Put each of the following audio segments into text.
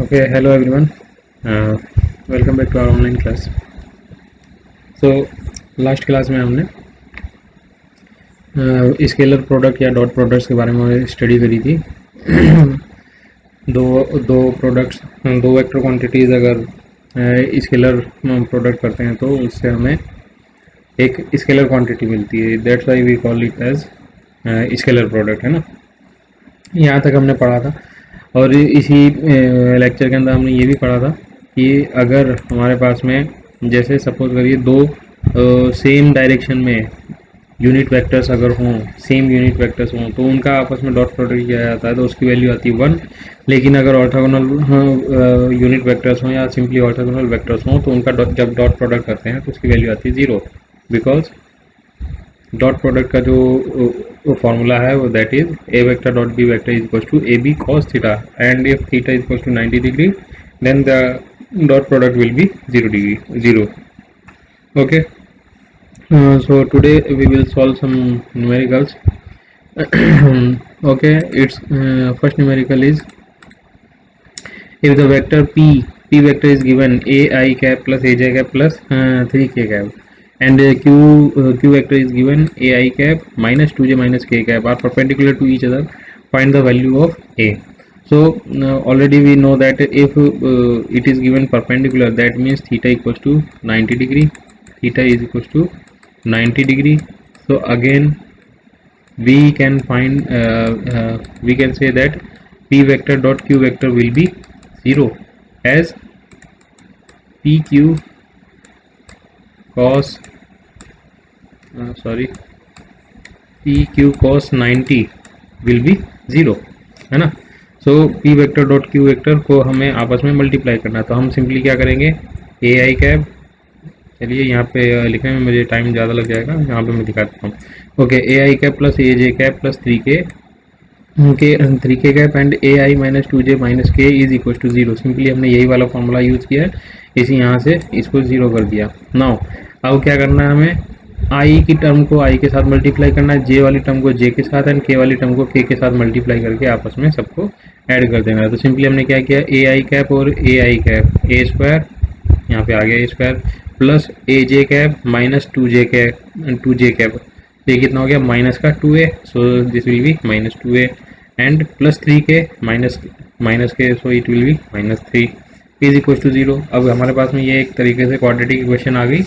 Okay, hello everyone. Welcome back to our online class. So last class में हमने scalar product या dot products के बारे में स्टडी करी थी। दो प्रोडक्ट्स, दो वेक्टर क्वांटिटीज़ अगर स्केलर प्रोडक्ट करते हैं तो उससे हमें एक स्केलर क्वांटिटी मिलती है। That's why we call it as scalar product, है ना। यहाँ तक हमने पढ़ा था और इसी लेक्चर के अंदर हमने ये भी पढ़ा था कि अगर हमारे पास में जैसे सपोज करिए दो सेम डायरेक्शन में यूनिट वेक्टर्स अगर हों, सेम यूनिट वेक्टर्स हों तो उनका आपस में डॉट प्रोडक्ट किया जाता है तो उसकी वैल्यू आती है 1। लेकिन अगर ऑर्थोगोनल यूनिट वेक्टर्स हों या सिंपली ऑर्थोगोनल वेक्टर्स हों तो उनका जब डॉट प्रोडक्ट करते हैं तो उसकी वैल्यू आती है 0, बिकॉज डॉट प्रोडक्ट का जो फॉर्मूला है वो that is A vector dot B vector is equal to A B cos theta, and if theta is equal to 90 degree then the dot product will be 0. Okay, so today we will solve some numericals. Okay, its first numerical is if the vector p vector is given a I cap plus a j cap plus 3k cap, and q vector is given a I cap minus 2j minus k cap are perpendicular to each other, find the value of a. So already we know that if it is given perpendicular, that means theta equals to 90 degree, theta is equals to 90 degree. So again we can find we can say that p vector dot q vector will be 0 as pq cos pq cos 90 will be 0, है ना। सो p vector dot q vector को हमें आपस में multiply करना है तो हम सिंपली क्या करेंगे, ए आई कैप, चलिए यहाँ पे लिखने में मुझे टाइम ज़्यादा लग जाएगा, यहाँ पे मैं दिखा देता हूँ। Okay, A I cap plus a j cap plus 3k cap and A I minus 2j minus के इज इक्वल टू 0। सिंपली हमने यही वाला फॉर्मूला यूज़ किया है, इसी यहाँ से इसको 0 कर दिया। नाउ अब क्या करना है, हमें आई की टर्म को आई के साथ मल्टीप्लाई करना है, जे वाली टर्म को जे के साथ एंड के वाली टर्म को के साथ मल्टीप्लाई करके आपस में सबको ऐड कर देना है। तो सिंपली हमने क्या किया, ए आई कैप और ए आई कैप ए स्क्वायर, यहाँ पे आ गया a square plus a j cap minus 2j cap, ये कितना हो गया माइनस का 2a, so this will be minus 2a and plus 3k minus k, so it will be minus 3 is equal to 0। अब हमारे पास में ये एक तरीके से क्वाड्रेटिक इक्वेशन आ गई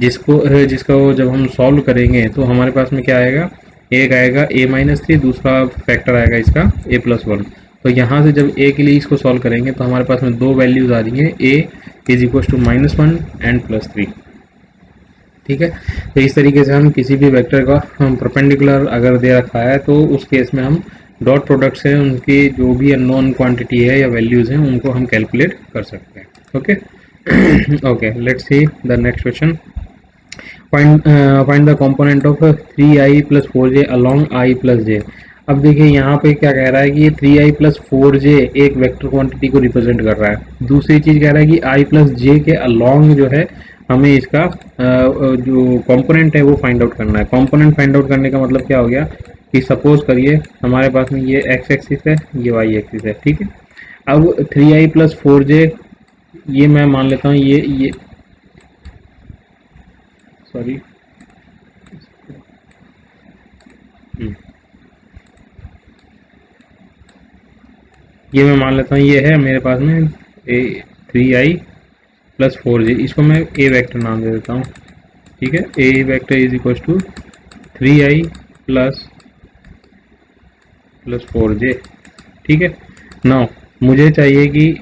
जिसका जब हम सॉल्व करेंगे तो हमारे पास में क्या आएगा, एक आएगा a माइनस 3, दूसरा फैक्टर आएगा इसका a प्लस 1। तो यहाँ से जब a के लिए इसको सॉल्व करेंगे तो हमारे पास में दो वैल्यूज आ रही हैं, a is equal to -1 and +3, ठीक है। तो इस तरीके से हम किसी भी वेक्टर का हम परपेंडिकुलर अगर दे रखा है तो उस केस में हम डॉट प्रोडक्ट से उनकी जो भी अननोन क्वांटिटी है या वैल्यूज हैं उनको हम कैलकुलेट कर सकते हैं। Okay okay, let's see the next question. Find the component of 3i plus 4j along i plus j। अब देखिए यहाँ पे क्या कह रहा है कि ये 3i प्लस 4j एक वेक्टर क्वांटिटी को रिप्रेजेंट कर रहा है। दूसरी चीज़ कह रहा है कि i प्लस j के अलॉन्ग जो है हमें इसका जो कंपोनेंट है वो फाइंड आउट करना है। कंपोनेंट फाइंड आउट करने का मतलब क्या हो गया कि सपोज करिए हमारे पास में ये x एक्सिस है, ये y एक्सिस है, ठीक है। अब 3i प्लस 4j ये मैं मान लेता हूँ ये सॉरी ये मैं मान लेता हूँ ये है मेरे पास में 3i प्लस 4j, इसको मैं a वेक्टर नाम दे देता हूँ, ठीक है। a vector is equal to 3i plus 4j, ठीक है। नाउ मुझे चाहिए कि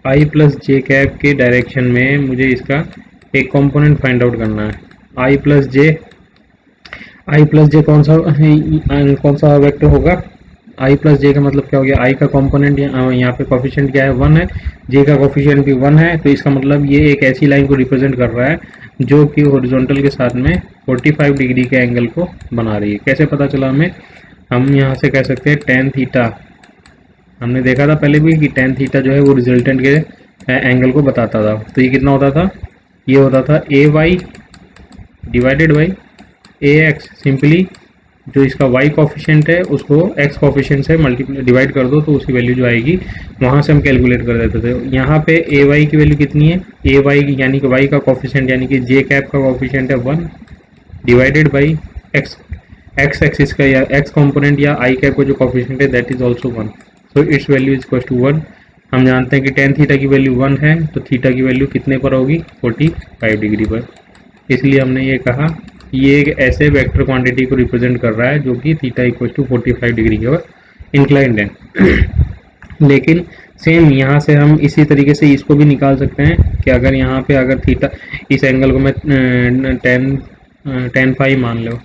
i प्लस जे कैप के डायरेक्शन में मुझे इसका एक कंपोनेंट फाइंड आउट करना है। i प्लस जे कौन सा वेक्टर होगा, i प्लस जे का मतलब क्या हो गया, i का कंपोनेंट यहाँ पे कोफिशिएंट क्या है 1 है, j का कोफिशिएंट भी 1 है, तो इसका मतलब ये एक ऐसी लाइन को रिप्रेजेंट कर रहा है जो कि हॉरिजॉन्टल के साथ में 45 डिग्री के एंगल को बना रही है। कैसे पता चला हमें, हम यहाँ से कह सकते हैं टेन थीटा, हमने देखा था पहले भी कि टेन थीटा जो है वो रिजल्टेंट के एंगल को बताता था। तो ये कितना होता था, ये होता था a y divided by a x, simply जो इसका y कॉफिशिएंट है उसको x कॉफिशिएंट से मल्टीप्लाई डिवाइड कर दो, तो उसकी वैल्यू जो आएगी वहाँ से हम कैलकुलेट कर देते थे। यहाँ पे ए वाई की वैल्यू कितनी है, ए वाई की यानी कि y का कॉफिशिएंट यानी कि जे कैप का कॉफिशिएंट है 1 divided by x, x axis का या एक्स कॉम्पोनेंट या आई कैप का जो कॉफिशिएंट है that is also 1, so it's value is equal to 1। हम जानते हैं कि टेन थीटा की वैल्यू 1 है, तो थीटा की वैल्यू कितने पर होगी 45 डिग्री पर, इसलिए हमने ये कहा ये एक ऐसे वेक्टर क्वांटिटी को रिप्रेजेंट कर रहा है जो कि थीटा इक्वल टू 45 डिग्री के ओर इंक्लाइंड है। लेकिन सेम यहाँ से हम इसी तरीके से इसको भी निकाल सकते हैं कि अगर यहाँ पे अगर थीटा, इस एंगल को मैं टेन फाई मान लो,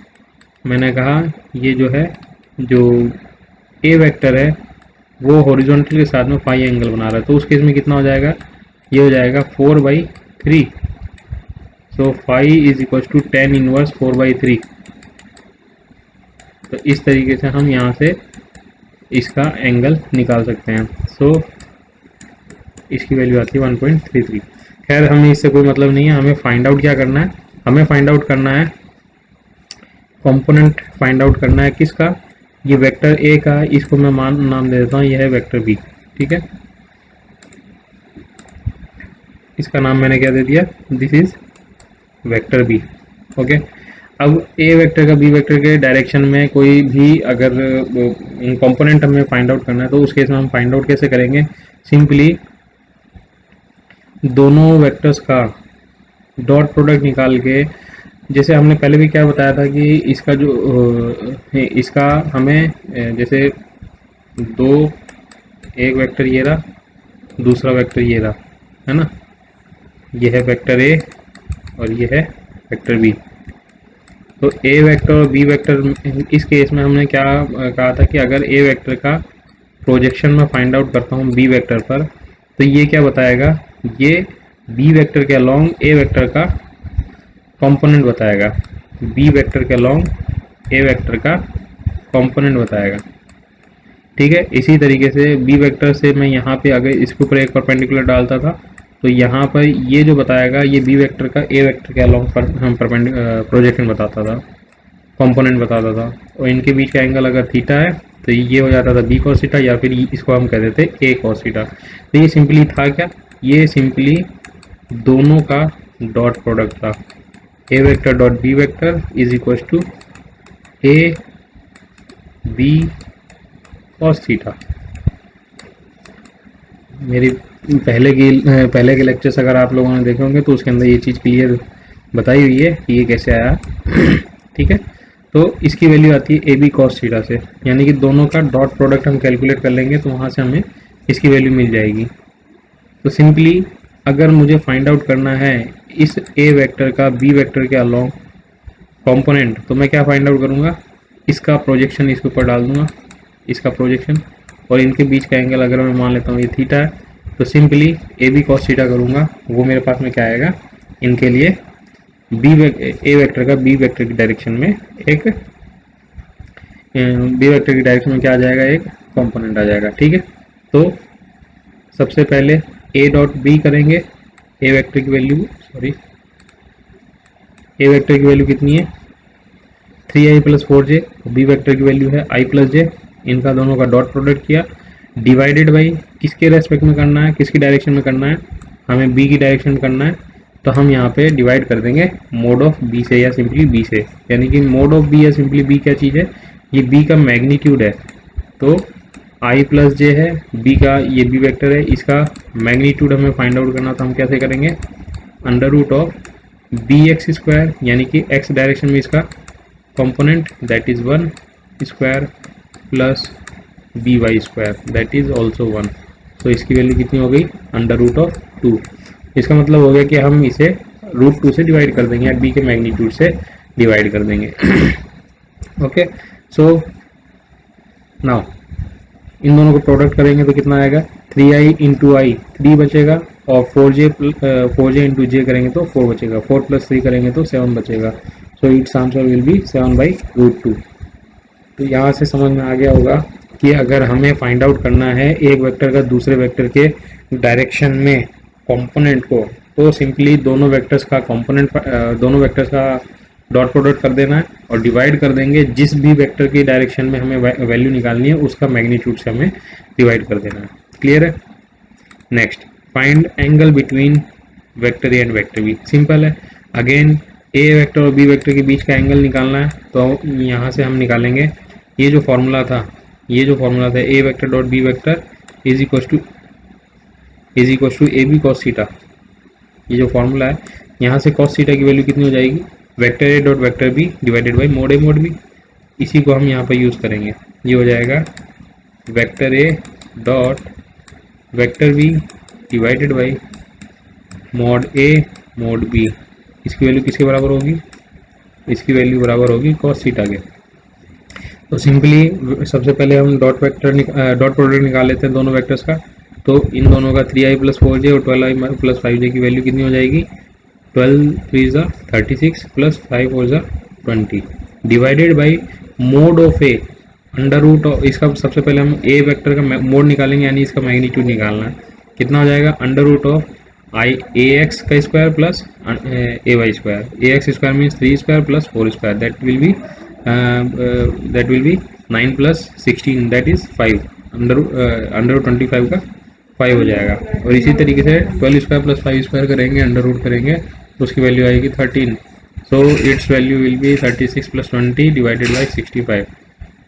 मैंने कहा ये जो है जो ए वेक्टर है वो हॉरिजॉन्टल के साथ में फाई एंगल बना रहा है, तो उस केस में कितना हो जाएगा, ये हो जाएगा 4/3, so phi is equal to tan inverse 4/3। तो इस तरीके से हम यहाँ से इसका एंगल निकाल सकते हैं। सो इसकी वैल्यू आती है 1.33। खैर हमें इससे कोई मतलब नहीं है, हमें फाइंड आउट क्या करना है, हमें फाइंड आउट करना है कंपोनेंट, फाइंड आउट करना है किसका, ये वेक्टर ए का, इसको मैं नाम दे देता हूँ, यह है वेक्टर बी, ठीक है। इसका नाम मैंने क्या दे दिया, this is vector B, okay. अब ए वेक्टर का बी वेक्टर के डायरेक्शन में कोई भी अगर कंपोनेंट हमें फाइंड आउट करना है, तो उस केस में हम फाइंड आउट कैसे करेंगे, सिंपली दोनों वेक्टर्स का डॉट प्रोडक्ट निकाल के, जैसे हमने पहले भी क्या बताया था कि इसका जो इसका हमें जैसे दो, एक वेक्टर ये रहा, दूसरा वेक्टर ये रहा, है ना, ये है वेक्टर ए और ये है वेक्टर बी। तो ए वेक्टर और बी वेक्टर, इस केस में हमने क्या कहा था कि अगर ए वेक्टर का प्रोजेक्शन में फाइंड आउट करता हूँ बी वेक्टर पर, तो ये क्या बताएगा, ये बी वेक्टर के अलोंग ए वेक्टर का कंपोनेंट बताएगा, बी वेक्टर के अलोंग ए वेक्टर का कंपोनेंट बताएगा, ठीक है। इसी तरीके से बी वेक्टर से मैं यहाँ पे अगर इसके ऊपर एक परपेंडिकुलर डालता था, तो यहाँ पर ये जो बताएगा ये बी वेक्टर का ए वेक्टर के अलोंग प्रोजेक्शन बताता था, कंपोनेंट बताता था, और इनके बीच का एंगल अगर थीटा है तो ये हो जाता था बी कॉस थीटा, या फिर इसको हम कहते थे ए कॉस थीटा। तो ये सिंपली था क्या, ये सिंपली दोनों का डॉट प्रोडक्ट था, a vector dot B vector is equal to A B cos theta. मेरी पहले के लेक्चर्स अगर आप लोगों ने देखे होंगे तो उसके अंदर ये चीज़ क्लियर बताई हुई है कि ये कैसे आया, ठीक है। तो इसकी वैल्यू आती है ए बी कॉस थीटा से, यानी कि दोनों का डॉट प्रोडक्ट हम कैलकुलेट कर लेंगे तो वहाँ से हमें इसकी वैल्यू मिल जाएगी। तो सिंपली अगर मुझे फाइंड आउट करना है इस ए वेक्टर का बी वेक्टर के अलोंग कंपोनेंट, तो मैं क्या फाइंड आउट करूँगा, इसका प्रोजेक्शन इसके ऊपर डाल दूंगा, इसका प्रोजेक्शन, और इनके बीच का एंगल अगर मैं मान लेता हूँ ये थीटा है, तो simply A B cos theta करूँगा, वो मेरे पास में क्या आएगा, इनके लिए ए वेक्टर का बी वेक्टर की डायरेक्शन में एक बी वेक्टर की डायरेक्शन में क्या आ जाएगा, एक कंपोनेंट आ जाएगा, ठीक है। तो सबसे पहले ए डॉट बी करेंगे, ए वेक्टर की वैल्यू ए वेक्टर की वैल्यू कितनी है 3i + 4j, बी वेक्टर की वैल्यू है i + j, इनका दोनों का डॉट प्रोडक्ट किया, डिवाइडेड बाई किसके रेस्पेक्ट में करना है, किसकी डायरेक्शन में करना है, हमें बी की डायरेक्शन में करना है, तो हम यहाँ पे डिवाइड कर देंगे मोड ऑफ बी से या सिंपली बी से, यानी कि मोड ऑफ बी या सिंपली बी क्या चीज़ है, ये बी का मैग्नीट्यूड है, तो i + j है, बी का ये बी वेक्टर है, इसका मैग्नीट्यूड हमें फाइंड आउट करना, तो हम कैसे करेंगे, √of bx², यानी कि x डायरेक्शन में इसका component that is 1² plus by² that is also 1, तो इसकी वैल्यू कितनी हो गई, √2। इसका मतलब हो गया कि हम इसे √2 से डिवाइड कर देंगे या b के मैग्नीट्यूड से डिवाइड कर देंगे। ओके, सो नाउ इन दोनों को प्रोडक्ट करेंगे तो कितना आएगा, 3i × i 3 बचेगा, और 4j × j करेंगे तो 4 बचेगा, 4 + 3 करेंगे तो 7 बचेगा, so it's answer will be 7/√2। तो यहाँ से समझ में आ गया होगा कि अगर हमें फाइंड आउट करना है एक वेक्टर का दूसरे वेक्टर के डायरेक्शन में कंपोनेंट को, तो सिंपली दोनों वेक्टर्स का डॉट प्रोडक्ट कर देना है और डिवाइड कर देंगे, जिस भी वेक्टर की डायरेक्शन में हमें वैल्यू निकालनी है उसका मैग्नीट्यूड से हमें डिवाइड कर देना है। क्लियर है? Next, find angle between vector A and vector B. Simple है, अगेन ए वेक्टर और बी वेक्टर के बीच का एंगल निकालना है, तो यहाँ से हम निकालेंगे ये जो फॉर्मूला था a vector dot B vector is equal to A B cos theta. ये जो फॉर्मूला है, यहाँ से कॉस थीटा की वैल्यू कितनी हो जाएगी, vector A dot vector B divided by mod A mod B. इसी को हम यहाँ पर यूज़ करेंगे। ये हो जाएगा vector A dot vector B divided by mod A mod B. इसकी वैल्यू किसके बराबर होगी, इसकी वैल्यू बराबर होगी कॉस थीटा के। तो सिंपली सबसे पहले हम डॉट प्रोडक्ट निकाल लेते हैं दोनों वेक्टर्स का। तो इन दोनों का 3i प्लस 4j और 12i प्लस 5j की वैल्यू कितनी हो जाएगी, 12 3 36 plus 5 4 20 divided by mod of A under root of, इसका सबसे पहले हम ए वेक्टर का मोड निकालेंगे, यानी इसका मैग्नीट्यूड निकालना है। कितना हो जाएगा, अंडर रूट ऑफ आई ए एक्स का square plus a y square. A x square means 3 square plus 4 square, that will be 9 plus 16 that is 5, under root 25 का 5 हो जाएगा। और इसी तरीके से 12 स्क्वायर प्लस 5 स्क्वायर करेंगे, अंडर रूट करेंगे तो उसकी वैल्यू आएगी 13। So it's value will be 36 plus 20 divided by 65,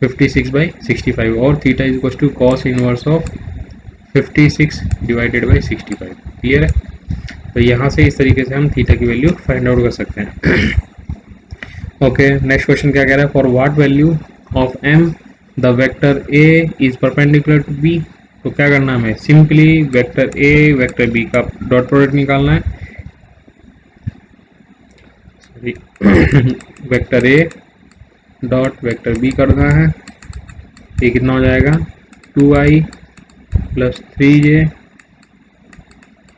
56 by 65। और theta is equal to cos inverse of 56 divided by 65। Clear है? तो यहाँ से इस तरीके से हम थीटा की वैल्यू फाइंड आउट कर सकते हैं। ओके, नेक्स्ट क्वेश्चन क्या कह रहा है, for what value of m the vector a is perpendicular to b। तो क्या करना है हमें, simply vector a vector b का डॉट प्रोडक्ट निकालना है। Vector a dot vector b करना है। ये कितना हो जाएगा, 2i plus 3j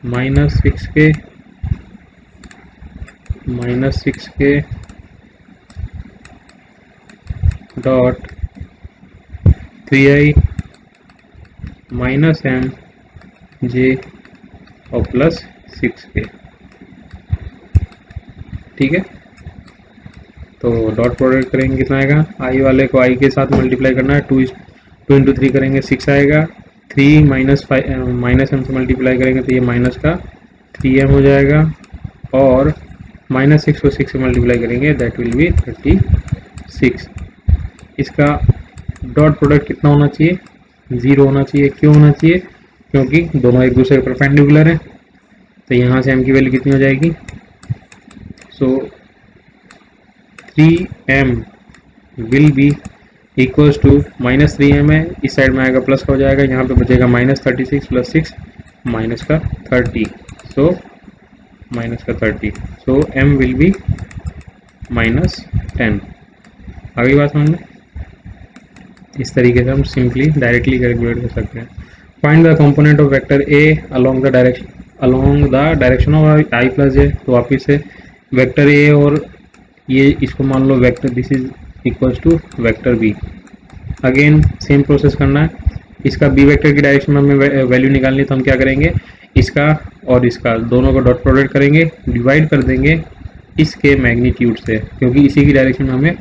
minus 6k dot 3i minus m j और प्लस 6k। ठीक है, तो डॉट प्रोडक्ट करेंगे कितना आएगा, i वाले को i के साथ मल्टीप्लाई करना है, 2 इंटू 3 करेंगे 6 आएगा, 3 माइनस m से मल्टीप्लाई करेंगे तो ये माइनस का 3m हो जाएगा, और माइनस 6 को 6 से मल्टीप्लाई करेंगे दैट विल बी 36। इसका डॉट प्रोडक्ट कितना होना चाहिए, 0 होना चाहिए। क्यों होना चाहिए, क्योंकि दोनों एक दूसरे के परपेंडिकुलर हैं। तो यहाँ से m की वैल्यू कितनी हो जाएगी, so 3m will be equals to minus 3m है, इस साइड में आएगा प्लस का हो जाएगा, यहाँ पे बचेगा माइनस 36 प्लस 6 माइनस का 30, सो माइनस का 30, सो m विल बी माइनस 10। आगे बात समझ में, इस तरीके से हम सिंपली डायरेक्टली कैलकुलेट कर सकते हैं। Find the component of vector a along the direction of i plus j। तो वापिस से वेक्टर a और ये इसको मान लो vector, this is equals to vector b। Again same process करना है, इसका b वेक्टर की डायरेक्शन में हमें वैल्यू निकालनी है, तो हम क्या करेंगे, इसका और इसका दोनों को डॉट प्रोडक्ट करेंगे, डिवाइड कर देंगे इसके मैग्नीट्यूड से, क्योंकि इसी की डायरेक्शन में हमें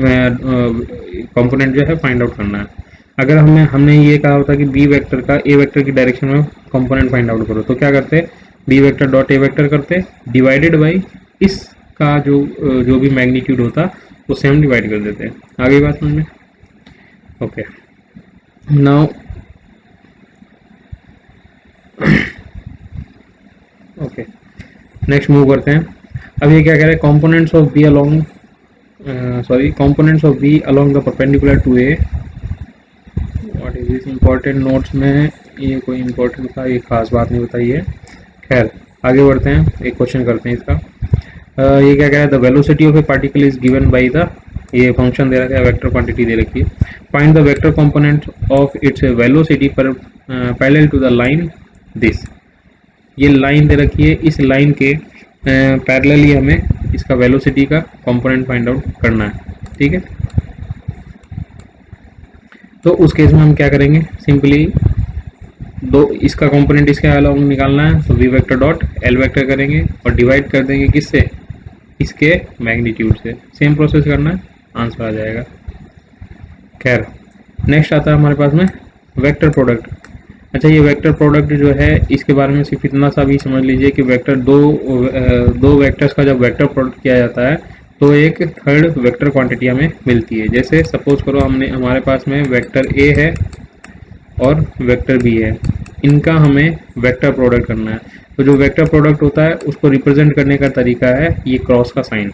कंपोनेंट जो है फाइंड आउट करना है। अगर हमने ये कहा होता कि बी वेक्टर का ए वेक्टर की डायरेक्शन में कंपोनेंट फाइंड आउट करो, तो क्या करते, B vector dot A vector करते डिवाइडेड बाई इसका जो भी मैग्नीट्यूड होता उससे हम डिवाइड कर देते हैं। आगे बात समझ में, okay. Now okay, next move करते हैं। अब ये क्या कह रहे हैं, components of B along components of B along the perpendicular to A। What is this, important notes में ये कोई इम्पोर्टेंट का ये खास बात नहीं बताई है। खैर आगे बढ़ते हैं, एक क्वेश्चन करते हैं इसका। ये क्या कह रहा है, the velocity of a particle is given by the, ये फंक्शन दे रखा है, वेक्टर क्वांटिटी दे रखी है। Find the vector component of its velocity पर parallel to the line this. ये लाइन दे रखी है, इस लाइन के पैरेलली हमें इसका वेलोसिटी का कंपोनेंट फाइंड आउट करना है। ठीक है, तो उस केस में हम क्या करेंगे, सिंपली इसका कंपोनेंट इसके अलाउंग निकालना है, तो V vector dot L vector करेंगे और डिवाइड कर देंगे किससे, इसके मैग्नीट्यूड से। सेम प्रोसेस करना है, आंसर आ जाएगा। खैर, नेक्स्ट आता है हमारे पास में वेक्टर प्रोडक्ट। अच्छा, ये वेक्टर प्रोडक्ट जो है इसके बारे में सिर्फ इतना सा भी समझ लीजिए कि वेक्टर दो वेक्टर्स का जब वेक्टर प्रोडक्ट किया जाता है तो एक थर्ड वेक्टर क्वांटिटी हमें मिलती है। जैसे सपोज करो हमारे पास में वेक्टर ए है और वेक्टर बी है, इनका हमें वेक्टर प्रोडक्ट करना है। तो जो वेक्टर प्रोडक्ट होता है उसको रिप्रेजेंट करने का तरीका है ये क्रॉस का साइन।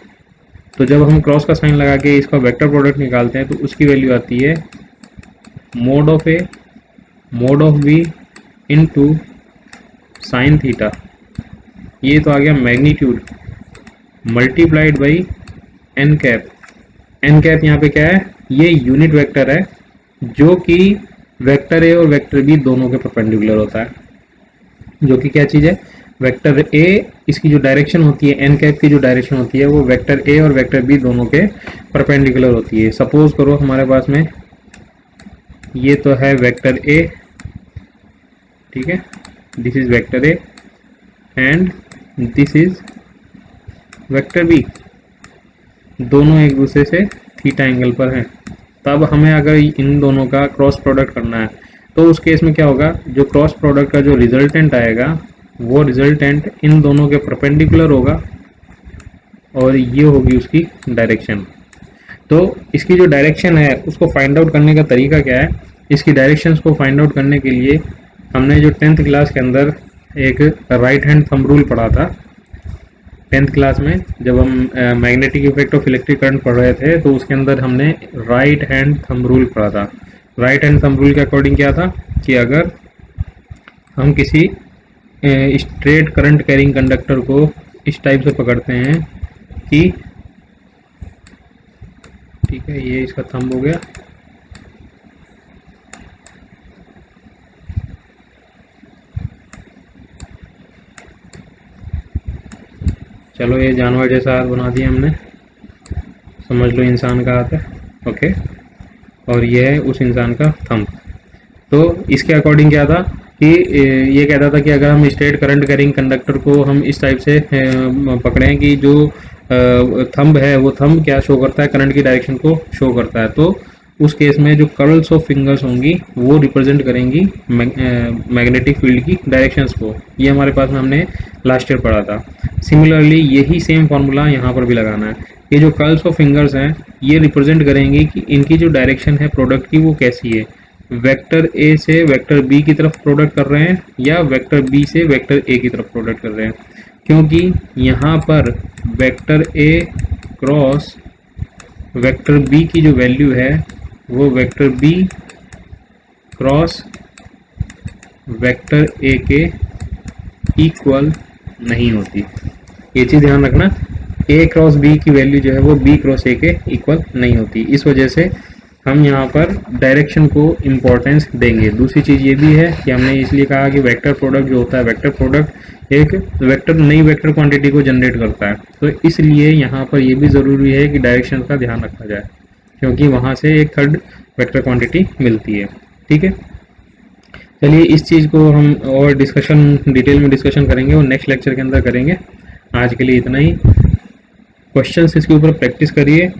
तो जब हम क्रॉस का साइन लगा के इसका वेक्टर प्रोडक्ट निकालते हैं तो उसकी वैल्यू आती है mod of A mod of B into sine theta. ये तो आ गया magnitude multiplied by N cap. N cap यहाँ पे क्या है, ये यूनिट वेक्टर है जो कि वेक्टर ए और वेक्टर बी दोनों के परपेंडिकुलर होता है। जो कि क्या चीज़ है, वेक्टर ए इसकी जो डायरेक्शन होती है, एन कैप की जो डायरेक्शन होती है वो वेक्टर ए और वेक्टर बी दोनों के परपेंडिकुलर होती है। सपोज करो हमारे पास में ये तो है वेक्टर ए, ठीक है, this is vector A and this is vector B. दोनों एक दूसरे से थीटा एंगल पर हैं। तब हमें अगर इन दोनों का क्रॉस प्रोडक्ट करना है तो उस केस में क्या होगा, जो क्रॉस प्रोडक्ट का जो रिजल्टेंट आएगा वो रिजल्टेंट इन दोनों के परपेंडिकुलर होगा और ये होगी उसकी डायरेक्शन। तो इसकी जो डायरेक्शन है उसको फाइंड आउट करने का तरीका क्या है, इसकी डायरेक्शंस को फाइंड आउट करने के लिए हमने जो 10th क्लास के अंदर एक राइट हैंड थंब रूल पढ़ा था। 10th क्लास में जब हम magnetic effect of electric current पढ़ रहे थे तो उसके अंदर हमने राइट हैंड थंब रूल पढ़ा था। राइट हैंड थंब रूल के अकॉर्डिंग क्या था कि अगर हम किसी स्ट्रेट करंट कैरिंग कंडक्टर को इस टाइप से पकड़ते हैं कि, ठीक है, ये इसका थंब हो गया, चलो ये जानवर जैसा हाथ बना दिया हमने, समझ लो इंसान का हाथ है, ओके, और ये है उस इंसान का थंब। तो इसके अकॉर्डिंग क्या था कि ये कहता था कि अगर हम स्ट्रेट करंट कैरिंग कंडक्टर को हम इस टाइप से पकड़ें कि जो थंब है वो थंब क्या शो करता है, करंट की डायरेक्शन को शो करता है, तो उस केस में जो कर्ल्स ऑफ फिंगर्स होंगी वो रिप्रेजेंट करेंगी मैग्नेटिक फील्ड की डायरेक्शंस को। ये हमारे पास में हमने लास्ट ईयर पढ़ा था। सिमिलरली यही सेम फॉर्मूला यहाँ पर भी लगाना है। ये जो कर्ल्स ऑफ फिंगर्स हैं ये रिप्रेजेंट करेंगे कि इनकी जो डायरेक्शन है प्रोडक्ट की वो कैसी है, वेक्टर ए से वेक्टर बी की तरफ प्रोडक्ट कर रहे हैं या वेक्टर बी से वेक्टर ए की तरफ प्रोडक्ट कर रहे हैं। क्योंकि यहाँ पर vector A cross vector B की जो वैल्यू है वो vector B cross vector A के इक्वल नहीं होती। ये चीज़ ध्यान रखना, ए क्रॉस बी की वैल्यू जो है वो बी क्रॉस ए के इक्वल नहीं होती। इस वजह से हम यहाँ पर डायरेक्शन को इम्पोर्टेंस देंगे। दूसरी चीज़ ये भी है कि हमने इसलिए कहा कि वेक्टर प्रोडक्ट जो होता है, वेक्टर प्रोडक्ट एक वेक्टर नई वेक्टर क्वांटिटी को जनरेट करता है, तो इसलिए यहाँ पर ये भी ज़रूरी है कि डायरेक्शन का ध्यान रखा जाए क्योंकि वहाँ से एक थर्ड वेक्टर क्वांटिटी मिलती है। ठीक है, चलिए इस चीज़ को हम और डिटेल में डिस्कशन करेंगे और नेक्स्ट लेक्चर के अंदर करेंगे। आज के लिए इतना ही। क्वेश्चंस इसके ऊपर प्रैक्टिस करिए।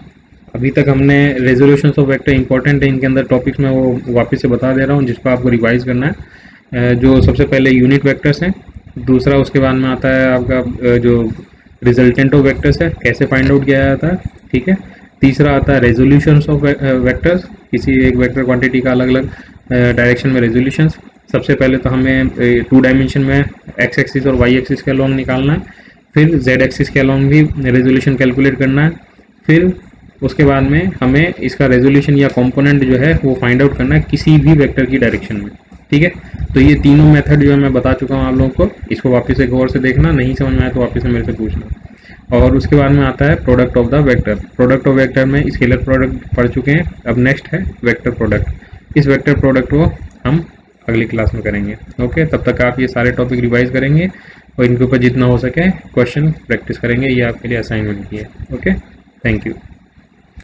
अभी तक हमने रेजोल्यूशंस ऑफ वेक्टर इंपॉर्टेंट है, इनके अंदर टॉपिक्स में वो वापस से बता दे रहा हूँ जिसको आपको रिवाइज करना है। जो सबसे पहले यूनिट वेक्टर्स हैं, दूसरा उसके बाद में आता है आपका जो रिजल्टेंट ऑफ वेक्टर्स है, कैसे फाइंड आउट किया जाता है, ठीक है। तीसरा आता है रेजोल्यूशंस ऑफ वेक्टर्स, किसी एक वेक्टर क्वांटिटी का अलग अलग डायरेक्शन में रेजोल्यूशंस। सबसे पहले तो हमें 2 डायमेंशन में एक्स एक्सिस और वाई एक्सिस के अलॉन्ग निकालना है, फिर जेड एक्सिस के अलॉन्ग भी रेजोल्यूशन कैलकुलेट करना है, फिर उसके बाद में हमें इसका रेजोल्यूशन या कंपोनेंट जो है वो फाइंड आउट करना है किसी भी वेक्टर की डायरेक्शन में। ठीक है, तो ये तीनों मेथड जो है मैं बता चुका हूँ आप लोगों को, इसको वापस से गौर से देखना, नहीं समझ में आया तो वापस से मेरे से पूछना। और उसके बाद में आता है product of the vector. Product of vector में स्केलर प्रोडक्ट पढ़ चुके हैं, अब नेक्स्ट है वेक्टर प्रोडक्ट। इस वेक्टर प्रोडक्ट को हम अगली क्लास में करेंगे। ओके, तब तक आप ये सारे टॉपिक रिवाइज करेंगे और इनके ऊपर जितना हो सके क्वेश्चन प्रैक्टिस करेंगे। ये आपके लिए असाइनमेंट की है। Okay, thank you.